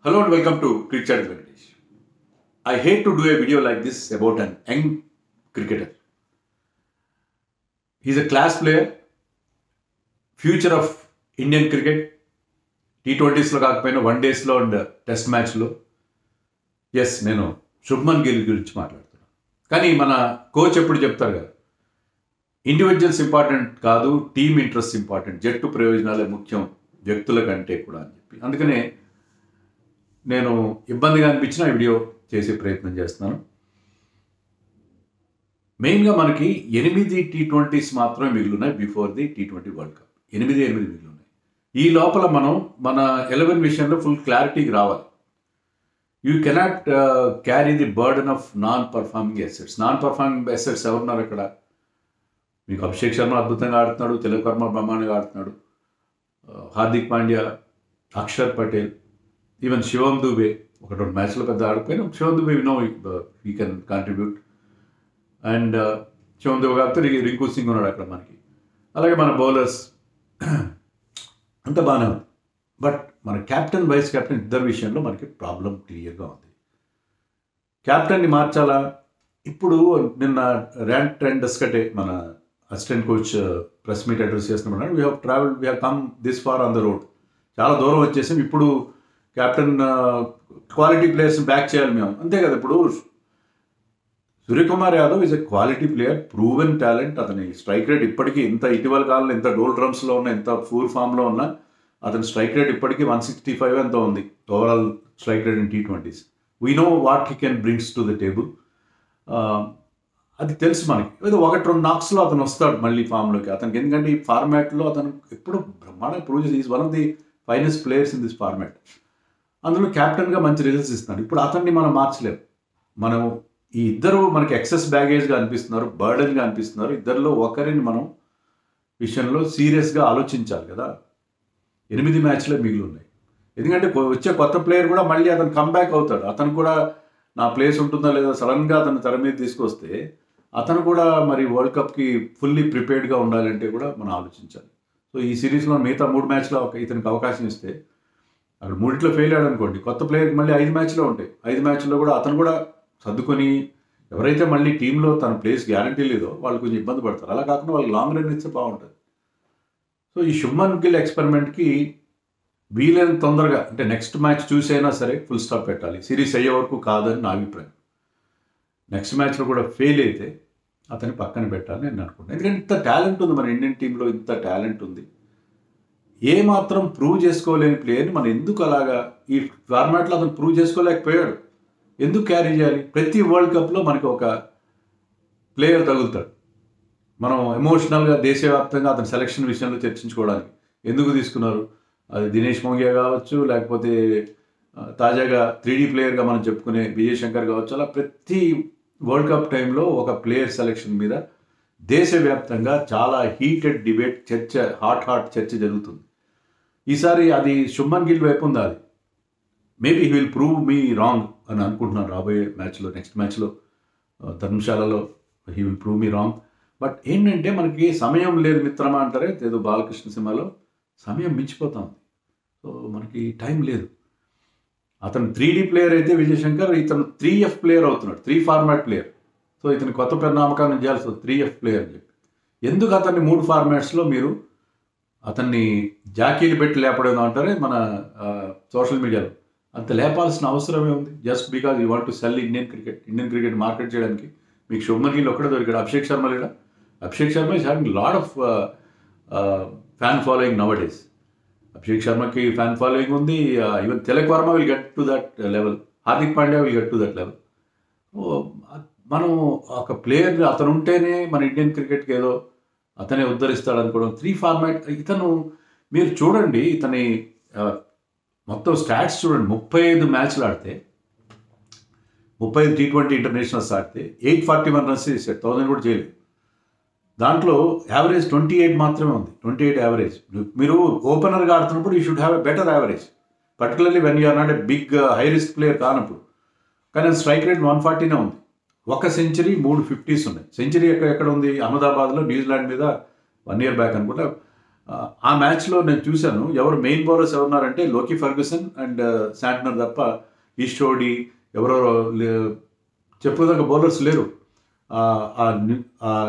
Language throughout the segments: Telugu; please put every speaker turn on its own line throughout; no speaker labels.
Hello and welcome to Cricket Venkatesh. I hate to do a video like this about an young cricketer. He's a class player, future of Indian cricket, T20s లో కాకపోయినా వన్ డేస్లో అండ్ టెస్ట్ మ్యాచ్లో. ఎస్, నేను శుభ్మన్ గిల్ గురించి మాట్లాడుతున్నాను. కానీ మన కోచ్ ఎప్పుడు చెప్తారు కదా, ఇండివిజువల్స్ ఇంపార్టెంట్ కాదు, టీమ్ ఇంట్రెస్ట్ ఇంపార్టెంట్, జట్టు ప్రయోజనాలే ముఖ్యం వ్యక్తుల కంటే కూడా అని చెప్పి. అందుకనే నేను ఇబ్బందిగా అనిపించిన వీడియో చేసే ప్రయత్నం చేస్తున్నాను. మెయిన్గా మనకి 8 T20s మాత్రమే మిగిలినాయి before the T20 world cup. 8 మిగిలినాయి. ఈ లోపల మనం మన 11 విషయంలో ఫుల్ క్లారిటీకి రావాలి. You cannot carry the burden of non performing assets. Non performing assets ఎవరున్నారు అక్కడ? మీకు అభిషేక్ శర్మ అద్భుతంగా ఆడుతున్నాడు, తిలక్ వర్మ బ్రహ్మాండంగా ఆడుతున్నాడు, హార్దిక్ పాండ్యా, అక్షర్ పటేల్, ఈవెన్ శివం దుబే ఒక 2 మ్యాచ్లో పెద్ద ఆడిపోయినా Shivam Dube he can contribute. And Shivam Dube కాకపోతే రింకు సింగ్ ఉన్నాడు అక్కడ మనకి. అలాగే మన బౌలర్స్ అంత బాగానే ఉంది. బట్ మన కెప్టెన్, వైస్ కెప్టెన్ ఇద్దరు విషయంలో మనకి ప్రాబ్లం క్లియర్గా ఉంది. కెప్టెన్ని మార్చాలా? ఇప్పుడు నిన్న ర్యాంట్ ట్రెండస్కటే మన assistant coach press meet address చేస్తున్నాడు. We have come this far on the road, చాలా దూరం వచ్చేసాం, ఇప్పుడు కెప్టెన్ క్వాలిటీ ప్లేయర్స్ని బ్యాక్ చేయాలి మేము, అంతే కదా. ఇప్పుడు Suryakumar Yadav is a quality player, proven talent. అతని స్ట్రైక్ రేట్ ఇప్పటికీ ఇటీవల కాలంలో ఎంత డోల్ డ్రమ్స్లో ఉన్నా, ఎంత ఫూర్ ఫామ్లో ఉన్నా, అతని స్ట్రైక్ రేట్ ఇప్పటికీ 165 ఎంతో ఉంది overall strike rate in T20s. We know what he can brings to the table. అది తెలుసు మనకి. ఏదో 1-2 నాక్స్లో అతను వస్తాడు మళ్ళీ ఫామ్లోకి. అతనికి ఎందుకంటే ఈ ఫార్మాట్లో అతను ఎప్పుడు బ్రహ్మాండంగా ప్రూవ్ చేసి is one of the finest players in this format. అందులో కెప్టెన్గా మంచి రిజల్ట్స్ ఇస్తున్నాడు. ఇప్పుడు అతన్ని మనం మార్చలేము. మనం ఈ ఇద్దరు మనకి ఎక్సెస్ బ్యాగేజ్గా అనిపిస్తున్నారు, బర్డెన్గా అనిపిస్తున్నారు. ఇద్దరిలో ఒకరిని మనం విషయంలో సీరియస్గా ఆలోచించాలి కదా. 8 మ్యాచ్లే మిగిలి ఉన్నాయి. ఎందుకంటే వచ్చే కొత్త ప్లేయర్ కూడా మళ్ళీ అతను కమ్బ్యాక్ అవుతాడు. అతను కూడా నా ప్లేస్ ఉంటుందా లేదా, సడన్గా అతను తెర మీద తీసుకొస్తే అతను కూడా మరి వరల్డ్ కప్కి ఫుల్లీ ప్రిపేర్డ్గా ఉండాలంటే కూడా మనం ఆలోచించాలి. సో ఈ సిరీస్లో మిగతా 3 మ్యాచ్లో ఇతనికి అవకాశం ఇస్తే అక్కడ 3 ఫెయిల్ అయ్యాడు అనుకోండి, కొత్త ప్లేయర్కి మళ్ళీ 5 మ్యాచ్లో ఉంటాయి. 5 మ్యాచ్లో కూడా అతను కూడా సర్దుకొని, ఎవరైతే మళ్ళీ టీంలో తన ప్లేస్ గ్యారంటీ లేదో వాళ్ళు కొంచెం ఇబ్బంది పడతారు. అలా కాకుండా వాళ్ళకి లాంగ్ రన్ ఇస్తే బాగుంటుంది. సో ఈ శుభ్మన్ గిల్ ఎక్స్పెరిమెంట్కి వీలైన తొందరగా, అంటే నెక్స్ట్ మ్యాచ్ చూసైనా సరే ఫుల్ స్టాప్ పెట్టాలి. సిరీస్ అయ్యే వరకు కాదని నా అభిప్రాయం. నెక్స్ట్ మ్యాచ్లో కూడా ఫెయిల్ అయితే అతన్ని పక్కన పెట్టాలని నేను అనుకుంటాను. ఎందుకంటే ఇంత టాలెంట్ ఉంది మన ఇండియన్ టీంలో, ఇంత టాలెంట్ ఉంది. ఏ మాత్రం ప్రూవ్ చేసుకోలేని ప్లేయర్ని మనం ఎందుకు అలాగా ఈ ఫార్మాట్లో అతను ప్రూవ్ చేసుకోలేకపోయాడు, ఎందుకు క్యారీ చేయాలి? ప్రతి వరల్డ్ కప్లో మనకి ఒక ప్లేయర్ తగులుతాడు. మనం ఎమోషనల్గా దేశవ్యాప్తంగా అతని సెలక్షన్ విషయంలో చర్చించుకోవడానికి ఎందుకు తీసుకున్నారు, అది దినేష్ మోంగియా కావచ్చు, లేకపోతే తాజాగా 3D ప్లేయర్గా మనం చెప్పుకునే విజయ్ శంకర్ కావచ్చు. అలా ప్రతి వరల్డ్ కప్ టైంలో ఒక ప్లేయర్ సెలక్షన్ మీద దేశవ్యాప్తంగా చాలా హీటెడ్ డిబేట్, చర్చ, హాట్ చర్చ జరుగుతుంది. ఈసారి అది శుభ్మన్ గిల్ వైపు ఉంది. అది maybe he will prove me wrong అని అనుకుంటున్నాను. రాబోయే మ్యాచ్లో, నెక్స్ట్ మ్యాచ్లో ధర్మశాలలో he will prove me wrong. But ఏంటంటే మనకి సమయం లేదు మిత్రమా అంటారే, ఏదో బాలకృష్ణ సినిమాలో, సమయం మించిపోతాం. సో మనకి టైం లేదు. అతను 3D ప్లేయర్ అయితే విజయ్ శంకర్, ఇతను 3F ప్లేయర్ అవుతున్నాడు, 3 ఫార్మాట్ ప్లేయర్. సో ఇతను కొత్త పేరు నామకరణం చేయాల్సి వస్తుంది, 3F ప్లేయర్ అని చెప్పి. ఎందుకు అతన్ని 3 ఫార్మాట్స్లో మీరు అతన్ని జాకీలు పెట్టి లేపడం అంటారే మన సోషల్ మీడియాలో, అంత లేపాల్సిన అవసరమే ఉంది? Just because you want to sell Indian cricket market చేయడానికి మీకు శుభ్మన్ గిల్ ఒక్కడే దొరికాడు. అభిషేక్ శర్మ లేడా? Abhishek Sharma is having lot of fan following now days. Abhishek శర్మకి ఫ్యాన్ ఫాలోయింగ్ ఉంది. Even Tilak Varma will get to that level, Hardik Pandya will get to that level. మనం ఒక ప్లేయర్ అతను ఉంటేనే మన ఇండియన్ క్రికెట్కి ఏదో అతనే ఉద్ధరిస్తాడు అనుకోవడం. 3 ఫార్మాట్ ఇతను మీరు చూడండి, ఇతని మొత్తం స్టాట్స్ చూడండి. 35 మ్యాచ్లు ఆడితే, 35 T20 ఇంటర్నేషనల్స్ ఆడితే 841 రన్స్ చేశాడు, 1000 కూడా చేయలేదు. దాంట్లో యావరేజ్ 28 మాత్రమే ఉంది, 28 యావరేజ్. మీరు ఓపెనర్గా ఆడుతున్నప్పుడు you should have a better average, particularly when you're not a big high risk player కానప్పుడు. కానీ స్ట్రైక్ రేట్ 140నే ఉంది. 1 సెంచరీ, 3 50s ఉన్నాయి. సెంచరీ ఎక్కడ ఉంది? అహ్మదాబాద్లో న్యూజిలాండ్ మీద 1 year బ్యాక్ అనుకుంటా ఆ మ్యాచ్లో నేను చూశాను, ఎవరు మెయిన్ బౌలర్స్ ఎవరున్నారంటే లోకీ ఫర్గ్యూసన్ అండ్ శాంట్నర్ తప్ప ఈస్టోడి ఎవరెవరో చెప్పుకోదగ్గ బౌలర్స్ లేరు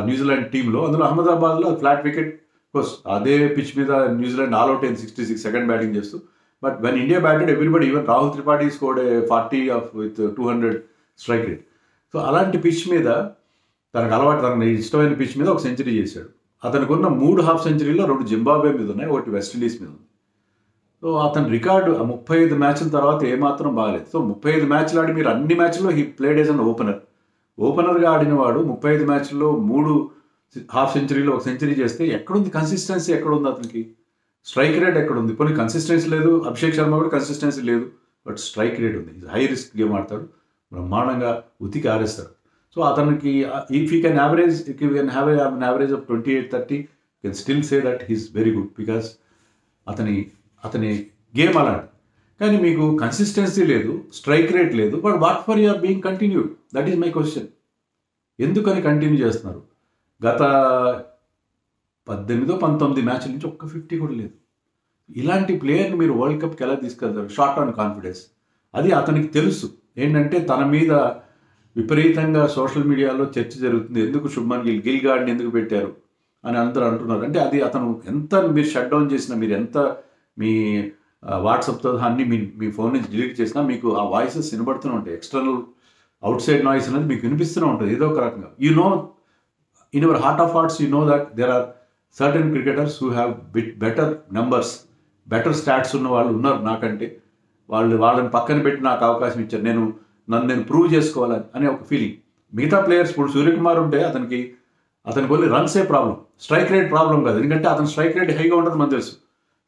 న్యూజిలాండ్ టీంలో. అందులో అహ్మదాబాద్లో ఫ్లాట్ వికెట్ కోర్స్ అదే పిచ్ మీద న్యూజిలాండ్ ఆల్అౌట్ అయింది 66 సెకండ్ బ్యాటింగ్ చేస్తూ. But when India batted everybody, even Rahul Tripathi scored 40 with 200 strike rate. So అలాంటి పిచ్ మీద తనకు అలవాటు, తనకు ఇష్టమైన పిచ్ మీద ఒక సెంచరీ చేశాడు. అతనికి ఉన్న 3 హాఫ్ సెంచరీలో 2 జింబాబ్వే మీద ఉన్నాయి, ఒకటి వెస్టిండీస్ మీద ఉంది. సో అతని రికార్డు 35 మ్యాచ్ల తర్వాత ఏమాత్రం బాగాలేదు. సో 35 మ్యాచ్లు ఆడి మీరు అన్ని మ్యాచ్ల్లో హీ ప్లేడ్ యాజ్ అన్ ఓపెనర్గా ఆడినవాడు 35 మ్యాచ్ల్లో 3 హాఫ్ సెంచరీలో ఒక సెంచరీ చేస్తే ఎక్కడుంది కన్సిస్టెన్సీ? ఎక్కడుంది అతనికి? స్ట్రైక్ రేట్ ఎక్కడుంది? కొన్ని కన్సిస్టెన్సీ లేదు. అభిషేక్ శర్మ కూడా కన్సిస్టెన్సీ లేదు, బట్ స్ట్రైక్ రేట్ ఉంది. హై రిస్క్ గేమ్ ఆడతాడు, బ్రహ్మాండంగా ఉతికి ఆరేస్తాడు. సో అతనికి if you can average, if you can have an average of 28-30, can still say that he's very good, because అతని గేమ్ అలాంటి. కానీ మీకు కన్సిస్టెన్సీ లేదు, స్ట్రైక్ రేట్ లేదు, but what for you are being continued? That is my question. ఎందుకని కంటిన్యూ చేస్తున్నారు? గత 18-19 మ్యాచ్ల నుంచి ఒక్క 50 కూడా లేదు. ఇలాంటి ప్లేయర్ని మీరు వరల్డ్ కప్కి ఎలా తీసుకెళ్తారు? Short on confidence. అది అతనికి తెలుసు. ఏంటంటే తన మీద విపరీతంగా సోషల్ మీడియాలో చర్చ జరుగుతుంది, ఎందుకు శుభ్మన్ గిల్ గార్డ్ని ఎందుకు పెట్టారు అని అందరూ అంటున్నారు. అంటే అది అతను ఎంత మీరు షట్ డౌన్ చేసినా, మీరు ఎంత మీ వాట్సాప్తో అన్ని మీ ఫోన్ నుంచి డిలీట్ చేసినా మీకు ఆ వాయిసెస్ వినబడుతూనే ఉంటాయి. ఎక్స్టర్నల్ అవుట్ సైడ్ నాయిస్ అనేది మీకు వినిపిస్తూనే ఉంటుంది ఏదో ఒక రకంగా. You know, in your heart of hearts you know that there are certain cricketers who have better numbers, better stats ఉన్న వాళ్ళు ఉన్నారు నాకంటే. వాళ్ళని పక్కన పెట్టి నాకు అవకాశం ఇచ్చారు, నన్ను నేను ప్రూవ్ చేసుకోవాలని అనే ఒక ఫీలింగ్. మిగతా ప్లేయర్స్, ఇప్పుడు సూర్యకుమార్ ఉంటే అతనికి ఓన్లీ రన్సే ప్రాబ్లం, స్ట్రైక్ రేట్ ప్రాబ్లం కాదు. ఎందుకంటే అతని స్ట్రైక్ రేట్ హైగా ఉంటుంది మనకు తెలుసు.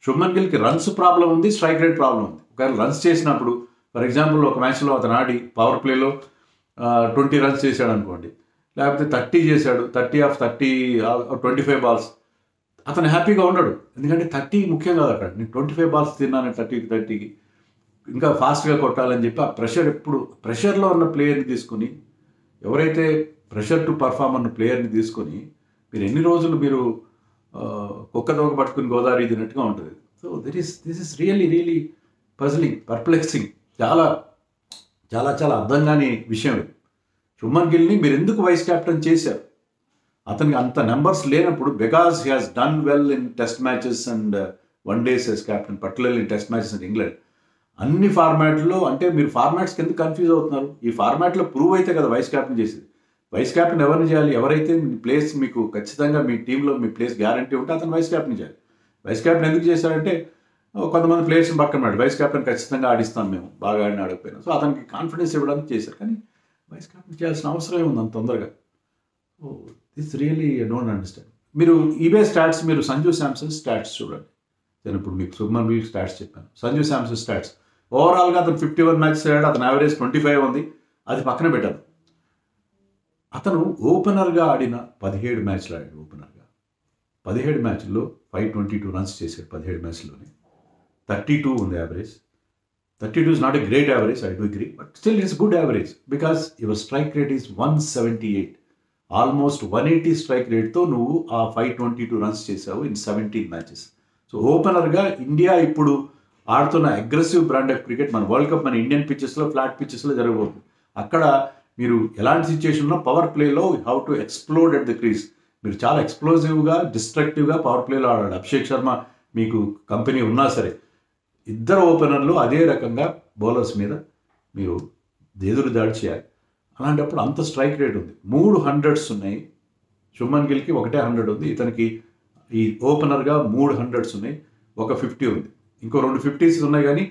శుభ్మన్ గిల్కి రన్స్ ప్రాబ్లం ఉంది, స్ట్రైక్ రేట్ ప్రాబ్లం ఉంది. ఒకవేళ రన్స్ చేసినప్పుడు, ఫర్ ఎగ్జాంపుల్ ఒక మ్యాచ్లో అతను ఆడి పవర్ ప్లేలో 20 రన్స్ చేశాడు అనుకోండి, లేకపోతే 30 చేశాడు, 30 25 బాల్స్, అతను హ్యాపీగా ఉండడు. ఎందుకంటే 30 ముఖ్యం కాదు అక్కడ. నేను 25 బాల్స్ తిన్నాను 30కి ఇంకా ఫాస్ట్గా కొట్టాలని చెప్పి ఆ ప్రెషర్లో ఉన్న ప్లేయర్ని తీసుకుని, ఎవరైతే ప్రెషర్ టు పర్ఫామ్ అన్న ప్లేయర్ని తీసుకొని మీరు ఎన్ని రోజులు మీరు కుక్కదోక పట్టుకుని గోదావరి తిన్నట్టుగా ఉంటుంది. So this is really puzzling, perplexing. చాలా చాలా చాలా అర్థం కాని విషయం ఇది. శుభ్మన్ గిల్ని మీరు ఎందుకు వైస్ కెప్టెన్ చేశారు? అతనికి అంత నెంబర్స్ లేనప్పుడు, because he has done well in test matches and one days as captain, particularly in test matches in England. అన్ని ఫార్మాట్లో, అంటే మీరు ఫార్మాట్స్కి ఎందుకు కన్ఫ్యూజ్ అవుతున్నారు? ఈ ఫార్మాట్లో ప్రూవ్ అయితే కదా వైస్ కెప్టెన్ చేసేది. వైస్ కెప్టెన్ ఎవరిని చేయాలి? ఎవరైతే మీ ప్లేస్ మీకు ఖచ్చితంగా మీ టీంలో మీ ప్లేస్ గ్యారంటీ ఉంటే అతను వైస్ కెప్టెన్ చేయాలి. వైస్ కెప్టెన్ ఎందుకు చేశారంటే కొంతమంది ప్లేయర్స్ని పక్కన పెట్టి వైస్ కెప్టెన్ ఖచ్చితంగా ఆడిస్తాం మేము, బాగా ఆడిన ఆడకపోయినా. సో అతనికి కాన్ఫిడెన్స్ ఇవ్వడానికి చేశారు. కానీ వైస్ కెప్టెన్ చేయాల్సిన అవసరం ఏముంది అంత తొందరగా? So this really I don't understand. మీరు ఈబే స్టాట్స్, మీరు సంజు శాంసన్ స్టాట్స్ చూడండి. నేను ఇప్పుడు మీకు శుభ్మన్ గిల్ స్టాట్స్ చెప్పాను, సంజు శాంసన్ స్టాట్స్ ఓవరాల్గా అతను 51 మ్యాచెస్ ఆడాడు, అతను యావరేజ్ 25 ఉంది, అది పక్కన పెట్టాను. అతను ఓపెనర్గా ఆడిన 17 మ్యాచ్లు ఆడాడు. ఓపెనర్గా 17 మ్యాచ్ల్లో 522 రన్స్ చేశాడు. 17 మ్యాచ్లోనే 32 ఉంది average. 32 is not a great average, I do agree, but still it's good average because your strike rate is 178. Almost 180 strike రేట్తో నువ్వు ఆ 522 రన్స్ చేసావు ఇన్ 17 మ్యాచెస్. సో ఓపెనర్గా ఇండియా ఇప్పుడు ఆడుతున్న అగ్రెసివ్ బ్రాండ్ ఆఫ్ క్రికెట్, మన వరల్డ్ కప్ మన ఇండియన్ పిచ్చెస్లో, ఫ్లాట్ పిచ్చెస్లో జరగబోతుంది. అక్కడ మీరు ఎలాంటి సిచ్యుయేషన్లో పవర్ ప్లేలో how to explode at the crease, మీరు చాలా ఎక్స్ప్లోజివ్గా, డిస్ట్రక్టివ్గా పవర్ ప్లేలో ఆడాడు. అభిషేక్ శర్మ మీకు కంపెనీ ఉన్నా సరే, ఇద్దరు ఓపెనర్లు అదే రకంగా బౌలర్స్ మీద మీరు ఎదురు దాడి చేయాలి. అలాంటప్పుడు అంత స్ట్రైక్ రేట్ ఉంది. 3 100s ఉన్నాయి. శుభ్మన్ గిల్కి 1 100 ఉంది. ఇతనికి ఈ ఓపెనర్గా 3 100s ఉన్నాయి, ఒక 50 ఉంది. ఇంకో 2 50s ఉన్నాయి, కానీ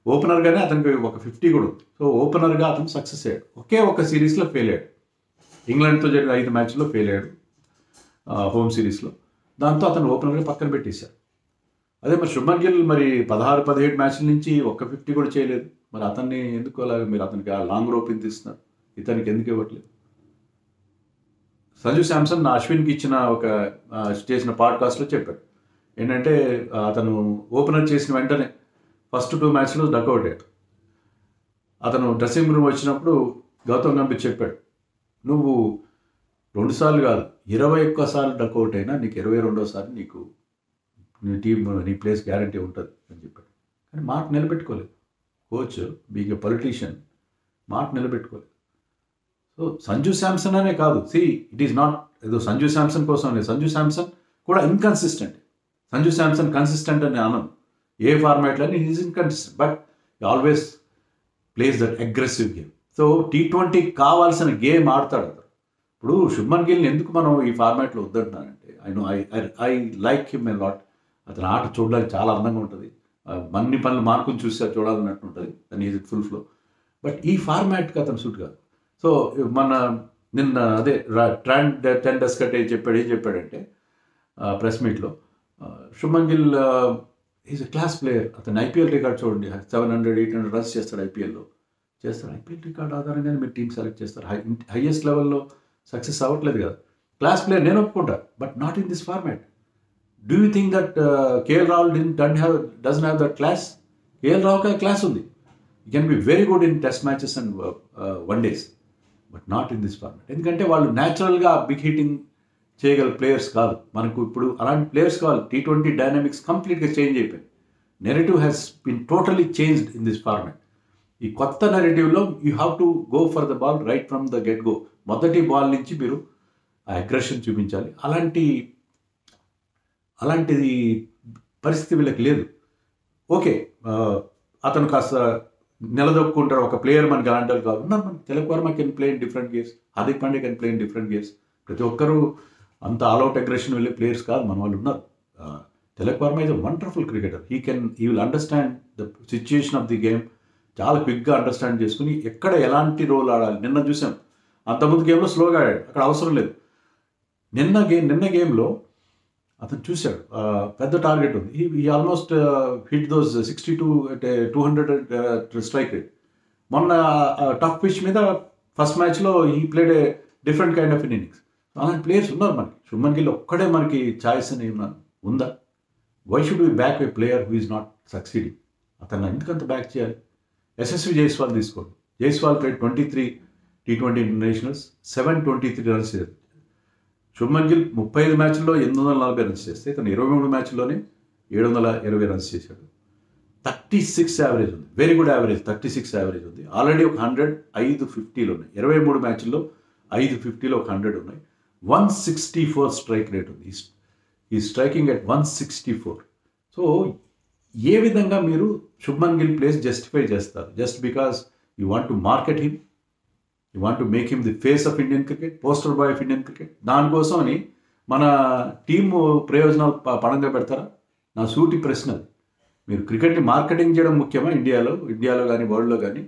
ఓపెనర్గానే అతనికి ఒక 50 కూడా ఉంది. సో ఓపెనర్గా అతను సక్సెస్ అయ్యాడు. ఒకే ఒక సిరీస్లో ఫెయిల్ అయ్యాడు. ఇంగ్లాండ్తో జరిగిన 5 మ్యాచ్ల్లో ఫెయిల్ అయ్యాడు హోమ్ సిరీస్లో. దాంతో అతను ఓపెనర్గా పక్కన పెట్టేశారు. అదే మరి శుభ్మన్ గిల్ మరి 16-17 మ్యాచ్ల నుంచి ఒక్క 50 కూడా చేయలేదు. మరి అతన్ని ఎందుకు అలాగ మీరు అతనికి ఆ లాంగ్ రోప్ తీస్తున్నారు? ఇతనికి ఎందుకు ఇవ్వట్లేదు? సంజు శాంసన్ అశ్విన్కి చేసిన పాడ్కాస్ట్లో చెప్పాడు ఏంటంటే, అతను ఓపెనర్ చేసిన వెంటనే ఫస్ట్ 2 మ్యాచ్లో డక్అవుట్ అయ్యాడు. అతను డ్రెస్సింగ్ రూమ్ వచ్చినప్పుడు గౌతమ్ గంభీర్ చెప్పాడు, నువ్వు 2 సార్లు కాదు 21 సార్లు డక్అవుట్ అయినా నీకు 22వ సారి నీకు నీ ప్లేస్ గ్యారంటీ ఉంటుంది అని చెప్పాడు. కానీ మాట నిలబెట్టుకోలేదు. కోచ్ బీయింగ్ ఎ పొలిటీషియన్ మాట నిలబెట్టుకోలేదు. సో సంజు శాంసన్ అనే కాదు, ఇట్ ఈస్ నాట్ ఏదో సంజు శాంసన్ కోసం లేదు. సంజు శాంసన్ కూడా ఇన్కన్సిస్టెంట్. సంజు శాంసన్ కన్సిస్టెంట్ అని అనను. ఏ ఫార్మాట్లో is inconsistent, but always place that aggressive game. So T20 కావాల్సిన గేమ్ ఆడతాడు అతను. ఇప్పుడు శుభ్మన్ గిల్ని ఎందుకు మనం ఈ ఫార్మాట్లో వద్దంటున్నానంటే, I like him a lot. అతని ఆట చూడడానికి చాలా అందంగా ఉంటుంది. అన్ని పనులు మార్కుని చూస్తే చూడాలన్నట్టు ఉంటుంది, and is it full flow. But ఈ ఫార్మాట్కి అతను సూట్ కాదు. సో నిన్న అదే ట్రెండ్ డెస్కట్ ఏం చెప్పాడంటే ప్రెస్ మీట్లో, Shubman Gill is a class player. అతను ఐపీఎల్ రికార్డ్ చూడండి, 700-800 రన్స్ చేస్తాడు ఐపీఎల్లో. ఐపీఎల్ రికార్డ్ ఆధారంగానే మీరు టీం సెలెక్ట్ చేస్తారు. హైయెస్ట్ లెవెల్లో సక్సెస్ అవ్వట్లేదు కదా. క్లాస్ ప్లేయర్ నేను ఒప్పుకుంటా, but not in this format. Do you think that KL Rahul doesn't have that class? KL రాహుల్కి క్లాస్ ఉంది. You can be very good in test matches and one days, but not in this format. ఎందుకంటే వాళ్ళు న్యాచురల్గా బిగ్ హిట్టింగ్ చేయగల ప్లేయర్స్ కాదు. మనకు ఇప్పుడు అలాంటి ప్లేయర్స్ కావాలి. T20 డైనామిక్స్ కంప్లీట్గా చేంజ్ అయిపోయింది. Narrative has been totally changed in this format. ఈ కొత్త నెరేటివ్లో you have to go for the ball right from the get go. మొదటి బాల్ నుంచి మీరు ఆ అగ్రెషన్ చూపించాలి. అలాంటిది పరిస్థితి వీళ్ళకి లేదు. ఓకే, అతను కాస్త నిలదొక్కుంటాడు ఒక ప్లేయర్. మనకి అలాంటి వాళ్ళు కాదు. ఉన్నారు మనకి. Tilak Varma can play in different games, Hardik Pandya can play in different games. ప్రతి ఒక్కరూ అంత ఆల్అవుట్ అగ్రెషన్ వెళ్ళే ప్లేయర్స్ కాదు, మన వాళ్ళు ఉన్నారు. Tilak Varma is a wonderful cricketer. He will understand the situation of the game. చాలా క్విక్గా అండర్స్టాండ్ చేసుకుని ఎక్కడ ఎలాంటి రోల్ ఆడాలి. నిన్న చూసాం, అంతకుముందు గేమ్లో స్లోగా ఆడాడు, అక్కడ అవసరం లేదు. నిన్న గేమ్లో అతను చూశాడు, పెద్ద టార్గెట్ ఉంది. ఈ almost hit those 62 200 strike rate. మొన్న టఫ్ పిచ్ మీద ఫస్ట్ మ్యాచ్లో ఈ played a different kind of innings. అలాంటి ప్లేయర్స్ ఉన్నారు మనకి. శుభ్మన్ గిల్ ఒక్కడే మనకి ఛాయిస్ అని ఉందా? Why should we back a player who is not succeeding? అతను ఎందుకంత బ్యాక్ చేయాలి? యశస్వి జైస్వాల్ తీసుకోండి. Jaiswal played 23 T20 internationals, 723 runs చేశారు. శుభ్మన్ గిల్ 35 మ్యాచ్ల్లో 840 రన్స్ చేస్తే ఇతను 23 మ్యాచ్ల్లోనే 720 రన్స్ చేశాడు. 36 యావరేజ్ ఉంది. Very good average. 36 యావరేజ్ ఉంది. ఆల్రెడీ ఒక 100 550లో ఉన్నాయి. 23 మ్యాచ్ల్లో 550లో ఒక 100 ఉన్నాయి. 164 స్ట్రైక్ రేట్ ఉంది. ఈ స్ట్రైకింగ్ అట్ 164. సో ఏ విధంగా మీరు శుభ్మన్ గిల్ ప్లేస్ జస్టిఫై చేస్తారు? Just because you want to market him, you want to make him the face of Indian cricket, poster boy of Indian cricket. దానికోసమని మన టీము ప్రయోజనాలు పణంగా పెడతారా? నా సూటి ప్రశ్న. మీరు క్రికెట్ని మార్కెటింగ్ చేయడం ముఖ్యమా? ఇండియాలో కానీ వరల్డ్లో కానీ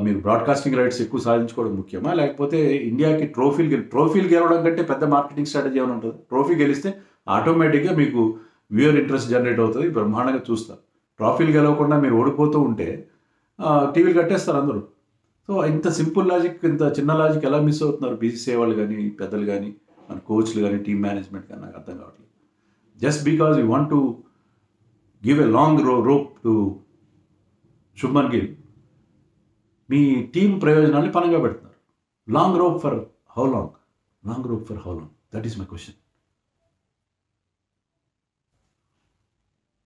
మీరు బ్రాడ్కాస్టింగ్ రైట్స్ ఎక్కువ సాధించుకోవడం ముఖ్యమా? లేకపోతే ఇండియాకి ట్రోఫీలు గెలవడం కంటే పెద్ద మార్కెటింగ్ స్ట్రాటజీ ఏమైనా ఉంటుంది? ట్రోఫీ గెలిస్తే ఆటోమేటిక్గా మీకు వ్యూయర్ ఇంట్రెస్ట్ జనరేట్ అవుతుంది, బ్రహ్మాండంగా చూస్తారు. ట్రోఫీలు గెలవకుండా మీరు ఓడిపోతూ ఉంటే టీవీలు కట్టేస్తారు అందరూ. సో ఇంత సింపుల్ లాజిక్, ఇంత చిన్న లాజిక్ ఎలా మిస్ అవుతున్నారు బీసీసీఐ వాళ్ళు కానీ, పెద్దలు కానీ, మన కోచ్లు కానీ, టీమ్ మేనేజ్మెంట్ కానీ? నాకు అర్థం కావట్లేదు. Just because you want to give a long rope to Shubman Gill, me team ప్రయోజనాన్ని పనంగా పెడుతున్నారు. Long rope for how long? That is my question.